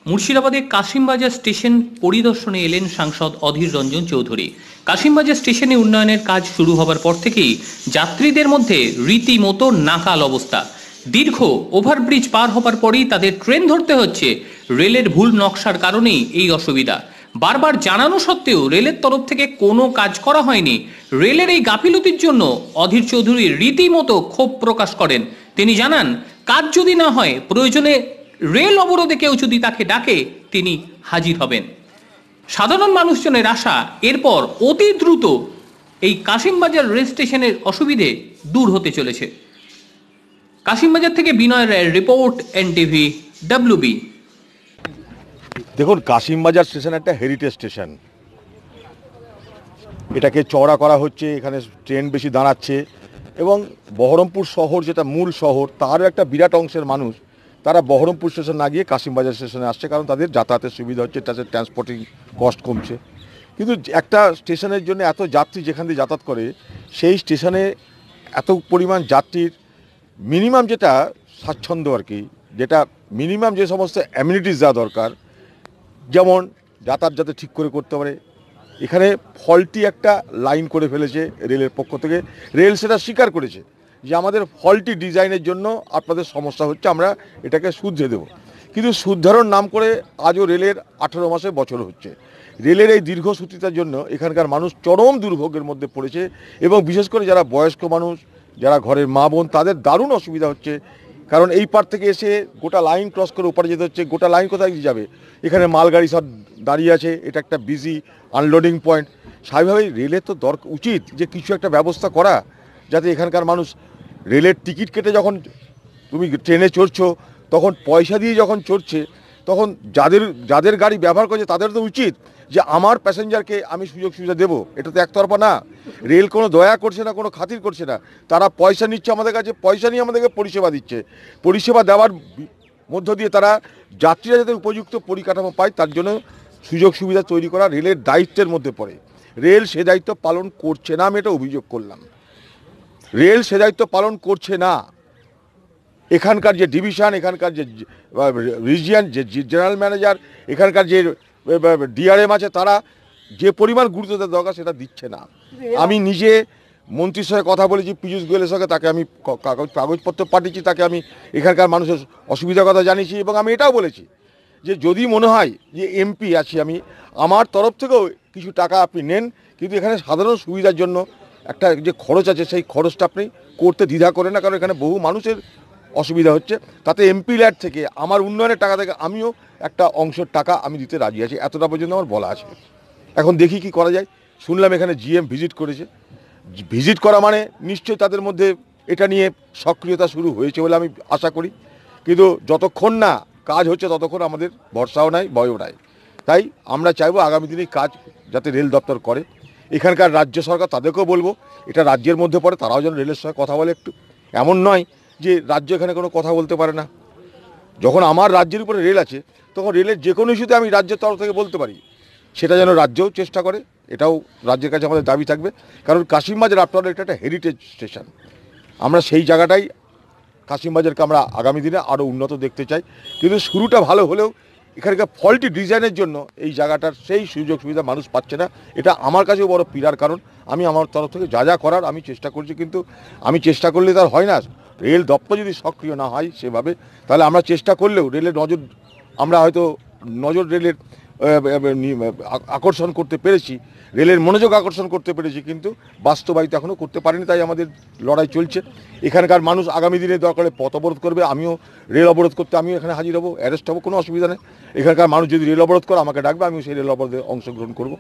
মুর্শিদাবাদে কাশিমবাজার স্টেশন পরিদর্শনে এলেন সাংসদ অধীর রঞ্জন চৌধুরী। কাশিমবাজার স্টেশনে উন্নয়নের কাজ শুরু হবার পর থেকেই যাত্রীদের মধ্যে রীতিমতো নাকাল অবস্থা। দীর্ঘ ওভারব্রিজ পার হবার পরেই তাদের ট্রেন ধরতে হচ্ছে। রেলের ভুল নকশার কারণেই এই অসুবিধা। বারবার জানানো সত্ত্বেও রেলের তরফ থেকে কোনো কাজ করা হয়নি। রেলের এই গাফিলতির জন্য অধীর চৌধুরী রীতিমতো ক্ষোভ প্রকাশ করেন। তিনি জানান, কাজ যদি না হয়, প্রয়োজনে রেল অবরোধে কেউ যদি তাকে ডাকে তিনি হাজির হবেন। সাধারণ মানুষজনের আশা এরপর অতি দ্রুত এই কাশিমবাজার রেল স্টেশনের অসুবিধে দূর হতে চলেছে। কাশিমবাজার থেকে বিনয় রায়ের রিপোর্ট, এনটিভি WB। দেখুন, কাশিমবাজার স্টেশন একটা হেরিটেজ স্টেশন। এটাকে চওড়া করা হচ্ছে, এখানে ট্রেন বেশি দাঁড়াচ্ছে এবং বহরমপুর শহর যেটা মূল শহর, তারও একটা বিরাট অংশের মানুষ তারা বহরমপুর স্টেশন না গিয়ে কাশিমবাজার স্টেশনে আসছে, কারণ তাদের যাতায়াতের সুবিধা হচ্ছে, তাদের ট্রান্সপোর্টিং কস্ট কমছে। কিন্তু একটা স্টেশনের জন্য এত যাত্রী যেখান দিয়ে যাতায়াত করে, সেই স্টেশনে এত পরিমাণ যাত্রীর মিনিমাম যেটা স্বাচ্ছন্দ্য আর কি, যেটা মিনিমাম যে সমস্ত অ্যামিনিটিস দেওয়া দরকার, যেমন যাতায়াত যাতে ঠিক করে করতে পারে, এখানে ফল্টি একটা লাইন করে ফেলেছে রেলের পক্ষ থেকে। রেল সেটা স্বীকার করেছে যে আমাদের ফল্টি ডিজাইনের জন্য আপনাদের সমস্যা হচ্ছে, আমরা এটাকে শুধরে দেব। কিন্তু শুদ্ধারণ নাম করে আজও রেলের 18 মাসে বছর হচ্ছে। রেলের এই দীর্ঘসূত্রিতার জন্য এখানকার মানুষ চরম দুর্ভোগের মধ্যে পড়েছে এবং বিশেষ করে যারা বয়স্ক মানুষ, যারা ঘরের মা বোন, তাদের দারুণ অসুবিধা হচ্ছে। কারণ এই পার থেকে এসে গোটা লাইন ক্রস করে ওপারে যেতে হচ্ছে। গোটা লাইন কোথায় যাবে? এখানে মালগাড়ি সব দাঁড়িয়ে আছে, এটা একটা বিজি আনলোডিং পয়েন্ট। স্বাভাবিকভাবেই রেলের তো উচিত যে কিছু একটা ব্যবস্থা করা, যাতে এখানকার মানুষ রেলের টিকিট কেটে যখন তুমি ট্রেনে চড়ছো, তখন পয়সা দিয়ে যখন চড়ছে, তখন যাদের গাড়ি ব্যবহার করছে তাদের তো উচিত যে আমার প্যাসেঞ্জারকে আমি সুযোগ সুবিধা দেবো। এটা তো একতরফা না। রেল কোনো দয়া করছে না, কোনো খাতির করছে না। তারা পয়সা নিচ্ছে আমাদের কাছে, পয়সা নিয়ে আমাদেরকে পরিষেবা দিচ্ছে। পরিষেবা দেওয়ার মধ্য দিয়ে তারা যাত্রীরা যাতে উপযুক্ত পরিকাঠামো পায়, তার জন্য সুযোগ সুবিধা তৈরি করা রেলের দায়িত্বের মধ্যে পড়ে। রেল সে দায়িত্ব পালন করছে না, আমি এটা অভিযোগ করলাম। রেল সে দায়িত্ব পালন করছে না। এখানকার যে ডিভিশন, এখানকার যে রিজিয়ন, যে জেনারেল ম্যানেজার, এখানকার যে DRM আছে, তারা যে পরিমাণ গুরুত্ব দেওয়ার দরকার সেটা দিচ্ছে না। আমি নিজে মন্ত্রীর সঙ্গে কথা বলেছি, পীযূষ গোয়েলের সঙ্গে, তাকে আমি কাগজপত্র পাঠিয়েছি, তাকে আমি এখানকার মানুষের অসুবিধার কথা জানিয়েছি এবং আমি এটাও বলেছি যে যদি মনে হয় যে MP আছি আমি, আমার তরফ থেকেও কিছু টাকা আপনি নেন, কিন্তু এখানে সাধারণ সুবিধার জন্য একটা যে খরচ আছে, সেই খরচটা আপনি করতে দ্বিধা করেন না, কারণ এখানে বহু মানুষের অসুবিধা হচ্ছে। তাতে MP ল্যাড থেকে আমার উন্নয়নের টাকা থেকে আমিও একটা অংশের টাকা আমি দিতে রাজি আছি, এতটা পর্যন্ত আমার বলা আছে। এখন দেখি কি করা যায়। শুনলাম এখানে GM ভিজিট করেছে। ভিজিট করা মানে নিশ্চয়ই তাদের মধ্যে এটা নিয়ে সক্রিয়তা শুরু হয়েছে বলে আমি আশা করি। কিন্তু যতক্ষণ না কাজ হচ্ছে ততক্ষণ আমাদের ভরসাও নাই, ভয়ও নাই। তাই আমরা চাইবো আগামী দিনে কাজ যাতে রেল দপ্তর করে। এখানকার রাজ্য সরকার, তাদেরকেও বলবো এটা রাজ্যের মধ্যে পড়ে, তারাও যেন রেলের সঙ্গে কথা বলে একটু। এমন নয় যে রাজ্য এখানে কোনো কথা বলতে পারে না। যখন আমার রাজ্যের উপরে রেল আছে, তখন রেলের যে কোনো ইস্যুতে আমি রাজ্যের তরফ থেকে বলতে পারি, সেটা যেন রাজ্যও চেষ্টা করে। এটাও রাজ্যের কাছে আমাদের দাবি থাকবে, কারণ কাশিমবাজার আপনার এটা একটা হেরিটেজ স্টেশন। আমরা সেই জায়গাটাই, কাশিমবাজারকে আমরা আগামী দিনে আরও উন্নত দেখতে চাই। কিন্তু শুরুটা ভালো হলেও এখানকার ফল্টি ডিজাইনের জন্য এই জায়গাটার সেই সুযোগ সুবিধা মানুষ পাচ্ছে না। এটা আমার কাছেও বড় পীড়ার কারণ। আমি আমার তরফ থেকে যা যা করার আমি চেষ্টা করছি, কিন্তু আমি চেষ্টা করলে তার হয় না। রেল দপ্তর যদি সক্রিয় না হয় সেভাবে, তাহলে আমরা চেষ্টা করলেও রেলের নজর, আমরা হয়তো নজর রেলের আকর্ষণ করতে পেরেছি, রেলের মনোযোগ আকর্ষণ করতে পেরেছি, কিন্তু বাস্তবায়িত এখনও করতে পারিনি। তাই আমাদের লড়াই চলছে। এখানকার মানুষ আগামী দিনে দরকারে পথ অবরোধ করবে, আমিও রেল অবরোধ করতে আমিও এখানে হাজির হবো, অ্যারেস্ট হবো, কোনো অসুবিধা নেই। এখানকার মানুষ যদি রেল অবরোধ করে আমাকে ডাকবে, আমিও সেই রেল অবরোধে অংশগ্রহণ করবো।